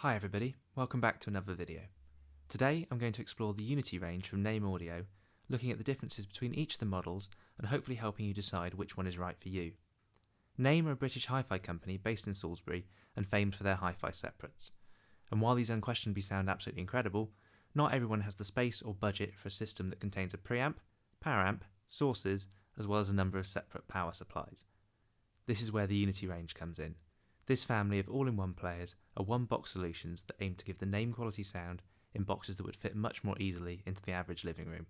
Hi everybody, welcome back to another video. Today I'm going to explore the Uniti range from Naim Audio, looking at the differences between each of the models and hopefully helping you decide which one is right for you. Naim are a British hi-fi company based in Salisbury and famed for their hi-fi separates. And while these unquestionably sound absolutely incredible, not everyone has the space or budget for a system that contains a preamp, power amp, sources, as well as a number of separate power supplies. This is where the Uniti range comes in. This family of all-in-one players are one-box solutions that aim to give the Naim quality sound in boxes that would fit much more easily into the average living room.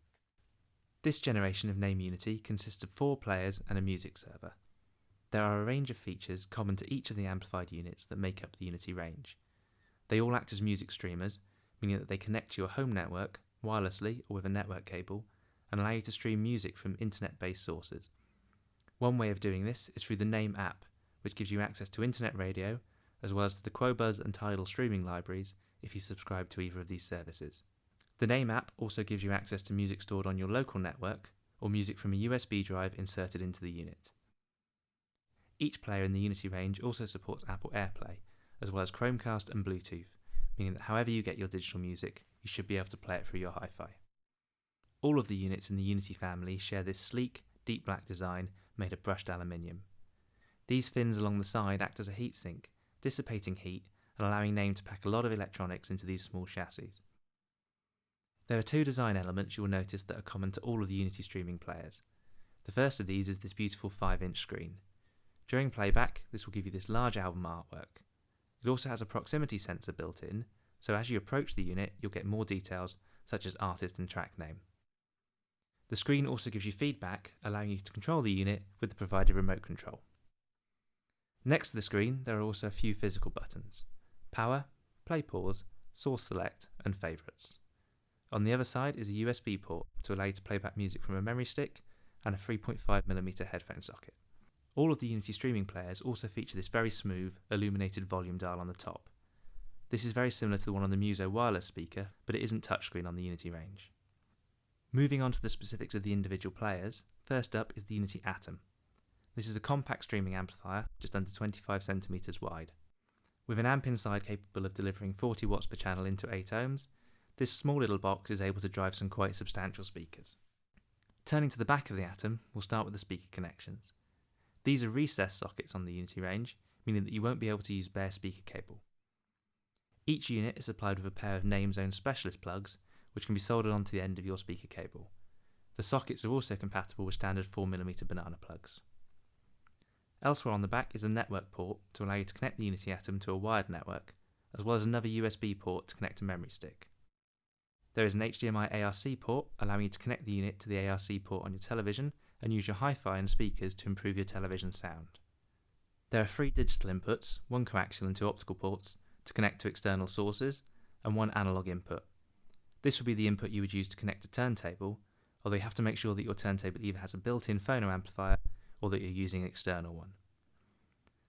This generation of Naim Uniti consists of 4 players and a music server. There are a range of features common to each of the amplified units that make up the Uniti range. They all act as music streamers, meaning that they connect to your home network, wirelessly or with a network cable, and allow you to stream music from internet-based sources. One way of doing this is through the Naim app, which gives you access to internet radio, as well as to the Quobuzz and Tidal streaming libraries if you subscribe to either of these services. The Naim app also gives you access to music stored on your local network, or music from a USB drive inserted into the unit. Each player in the Uniti range also supports Apple AirPlay, as well as Chromecast and Bluetooth, meaning that however you get your digital music, you should be able to play it through your hi-fi. All of the units in the Uniti family share this sleek, deep black design made of brushed aluminium. These fins along the side act as a heatsink, dissipating heat and allowing Naim to pack a lot of electronics into these small chassis. There are 2 design elements you will notice that are common to all of the Uniti streaming players. The first of these is this beautiful 5-inch screen. During playback, this will give you this large album artwork. It also has a proximity sensor built in, so as you approach the unit you'll get more details such as artist and track name. The screen also gives you feedback, allowing you to control the unit with the provided remote control. Next to the screen there are also a few physical buttons: power, play pause, source select and favourites. On the other side is a USB port to allow you to play back music from a memory stick and a 3.5mm headphone socket. All of the Uniti streaming players also feature this very smooth, illuminated volume dial on the top. This is very similar to the one on the Muso wireless speaker, but it isn't touchscreen on the Uniti range. Moving on to the specifics of the individual players, first up is the Uniti Atom. This is a compact streaming amplifier, just under 25cm wide. With an amp inside capable of delivering 40 watts per channel into 8 ohms, this small little box is able to drive some quite substantial speakers. Turning to the back of the Atom, we'll start with the speaker connections. These are recessed sockets on the Uniti range, meaning that you won't be able to use bare speaker cable. Each unit is supplied with a pair of Naim's own specialist plugs, which can be soldered onto the end of your speaker cable. The sockets are also compatible with standard 4mm banana plugs. Elsewhere on the back is a network port to allow you to connect the Uniti Atom to a wired network, as well as another USB port to connect a memory stick. There is an HDMI ARC port allowing you to connect the unit to the ARC port on your television and use your hi-fi and speakers to improve your television sound. There are 3 digital inputs, 1 coaxial and 2 optical ports, to connect to external sources, and 1 analog input. This would be the input you would use to connect a turntable, although you have to make sure that your turntable either has a built-in phono amplifier or that you're using an external one.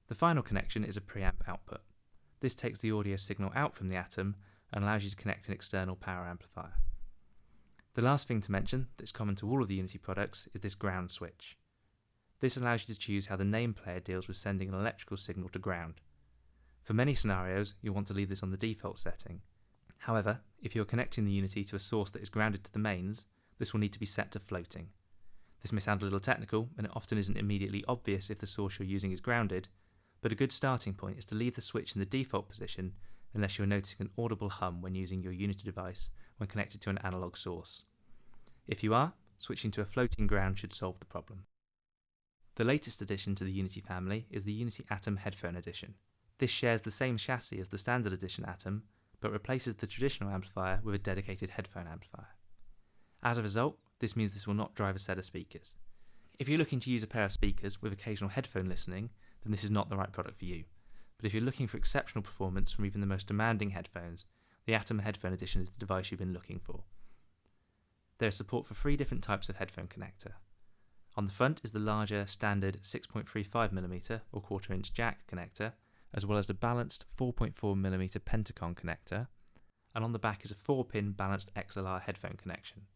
The final connection is a preamp output. This takes the audio signal out from the Atom and allows you to connect an external power amplifier. The last thing to mention that's common to all of the Uniti products is this ground switch. This allows you to choose how the Naim player deals with sending an electrical signal to ground. For many scenarios you'll want to leave this on the default setting. However, if you're connecting the Uniti to a source that is grounded to the mains, this will need to be set to floating. This may sound a little technical, and it often isn't immediately obvious if the source you're using is grounded, but a good starting point is to leave the switch in the default position unless you're noticing an audible hum when using your Uniti device when connected to an analog source. If you are, switching to a floating ground should solve the problem. The latest addition to the Uniti family is the Uniti Atom Headphone Edition. This shares the same chassis as the standard edition Atom, but replaces the traditional amplifier with a dedicated headphone amplifier. As a result, this means this will not drive a set of speakers. If you're looking to use a pair of speakers with occasional headphone listening, then this is not the right product for you. But if you're looking for exceptional performance from even the most demanding headphones, the Atom Headphone Edition is the device you've been looking for. There is support for 3 different types of headphone connector. On the front is the larger standard 6.35mm or 1/4-inch jack connector, as well as the balanced 4.4mm Pentacon connector, and on the back is a 4-pin balanced XLR headphone connection.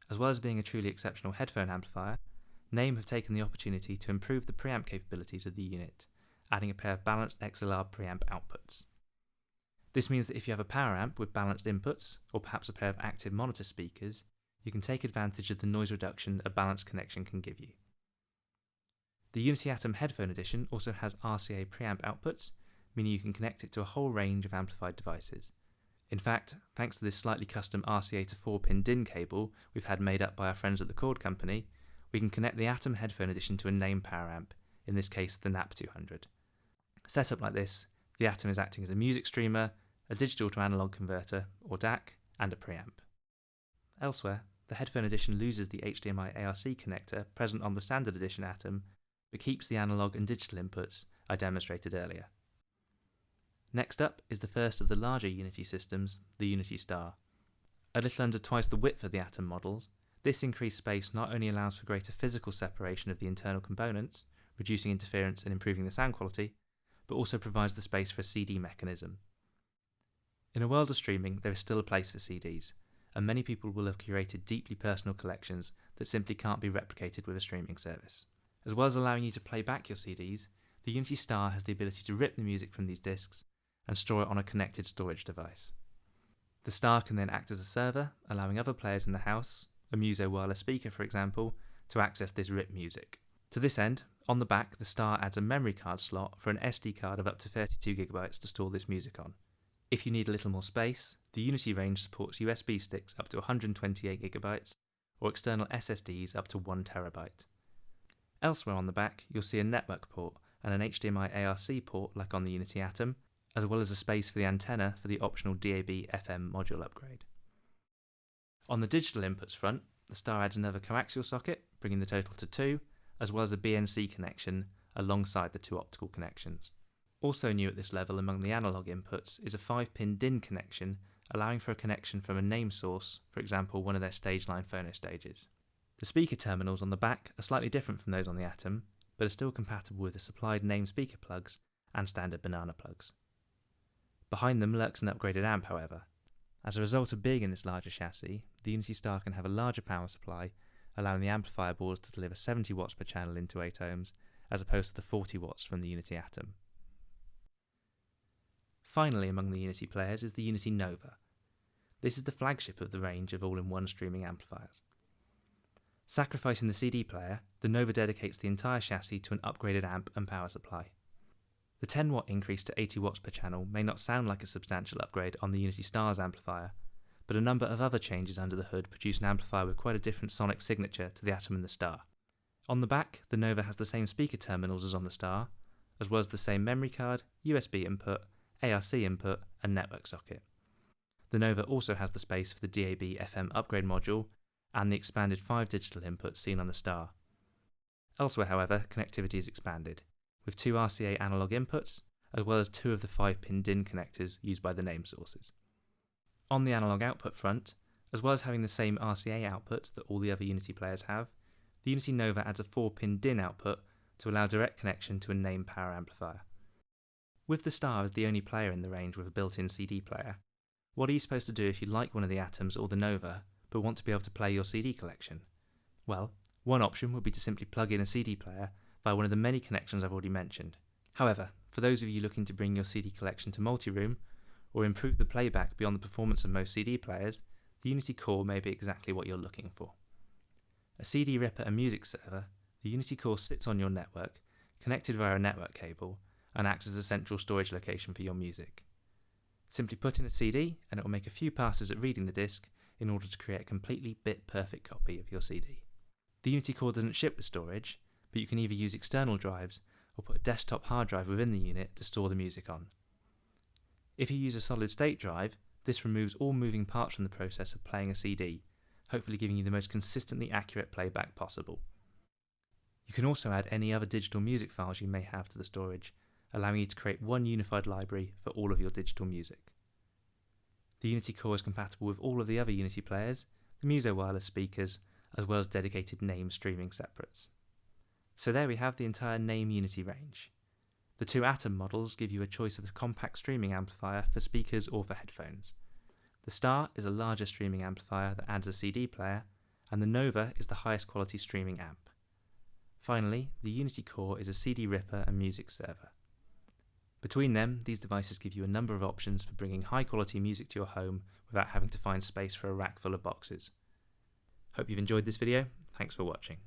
As well as being a truly exceptional headphone amplifier, Naim have taken the opportunity to improve the preamp capabilities of the unit, adding a pair of balanced XLR preamp outputs. This means that if you have a power amp with balanced inputs, or perhaps a pair of active monitor speakers, you can take advantage of the noise reduction a balanced connection can give you. The Uniti Atom Headphone Edition also has RCA preamp outputs, meaning you can connect it to a whole range of amplified devices. In fact, thanks to this slightly custom RCA to 4-pin DIN cable we've had made up by our friends at the Cord Company, we can connect the Atom Headphone Edition to a Naim power amp, in this case the NAP 200. Set up like this, the Atom is acting as a music streamer, a digital to analog converter, or DAC, and a preamp. Elsewhere, the Headphone Edition loses the HDMI ARC connector present on the standard edition Atom, but keeps the analog and digital inputs I demonstrated earlier. Next up is the first of the larger Uniti systems, the Uniti Star. A little under twice the width of the Atom models, this increased space not only allows for greater physical separation of the internal components, reducing interference and improving the sound quality, but also provides the space for a CD mechanism. In a world of streaming, there is still a place for CDs, and many people will have curated deeply personal collections that simply can't be replicated with a streaming service. As well as allowing you to play back your CDs, the Uniti Star has the ability to rip the music from these discs and store it on a connected storage device. The Star can then act as a server, allowing other players in the house, a Muso wireless speaker for example, to access this ripped music. To this end, on the back the Star adds a memory card slot for an SD card of up to 32GB to store this music on. If you need a little more space, the Uniti range supports USB sticks up to 128GB or external SSDs up to 1TB. Elsewhere on the back you'll see a network port and an HDMI ARC port like on the Uniti Atom, as well as a space for the antenna for the optional DAB/FM module upgrade. On the digital inputs front, the Star adds another coaxial socket, bringing the total to 2, as well as a BNC connection alongside the 2 optical connections. Also new at this level among the analog inputs is a 5-pin DIN connection, allowing for a connection from a name source, for example one of their stage line phono stages. The speaker terminals on the back are slightly different from those on the Atom, but are still compatible with the supplied Naim speaker plugs and standard banana plugs. Behind them lurks an upgraded amp however. As a result of being in this larger chassis, the Uniti Star can have a larger power supply, allowing the amplifier boards to deliver 70 watts per channel into 8 ohms, as opposed to the 40 watts from the Uniti Atom. Finally among the Uniti players is the Uniti Nova. This is the flagship of the range of all-in-one streaming amplifiers. Sacrificing the CD player, the Nova dedicates the entire chassis to an upgraded amp and power supply. The 10 watt increase to 80 watts per channel may not sound like a substantial upgrade on the Uniti Star's amplifier, but a number of other changes under the hood produce an amplifier with quite a different sonic signature to the Atom and the Star. On the back, the Nova has the same speaker terminals as on the Star, as well as the same memory card, USB input, ARC input and network socket. The Nova also has the space for the DAB/FM upgrade module and the expanded 5 digital inputs seen on the Star. Elsewhere however, connectivity is expanded, with 2 RCA analog inputs, as well as 2 of the 5-pin DIN connectors used by the Naim sources. On the analog output front, as well as having the same RCA outputs that all the other Uniti players have, the Uniti Nova adds a 4-pin DIN output to allow direct connection to a Naim power amplifier. With the Star as the only player in the range with a built-in CD player, what are you supposed to do if you like one of the Atoms or the Nova, but want to be able to play your CD collection? Well, one option would be to simply plug in a CD player via one of the many connections I've already mentioned. However, for those of you looking to bring your CD collection to multi-room, or improve the playback beyond the performance of most CD players, the Uniti Core may be exactly what you're looking for. A CD ripper and music server, the Uniti Core sits on your network, connected via a network cable, and acts as a central storage location for your music. Simply put in a CD and it will make a few passes at reading the disc in order to create a completely bit-perfect copy of your CD. The Uniti Core doesn't ship with storage, but you can either use external drives or put a desktop hard drive within the unit to store the music on. If you use a solid-state drive, this removes all moving parts from the process of playing a CD, hopefully giving you the most consistently accurate playback possible. You can also add any other digital music files you may have to the storage, allowing you to create one unified library for all of your digital music. The Uniti Core is compatible with all of the other Uniti players, the Muso wireless speakers, as well as dedicated Naim streaming separates. So there we have the entire Naim Uniti range. The 2 Atom models give you a choice of a compact streaming amplifier for speakers or for headphones. The Star is a larger streaming amplifier that adds a CD player, and the Nova is the highest quality streaming amp. Finally, the Uniti Core is a CD ripper and music server. Between them, these devices give you a number of options for bringing high-quality music to your home without having to find space for a rack full of boxes. Hope you've enjoyed this video. Thanks for watching.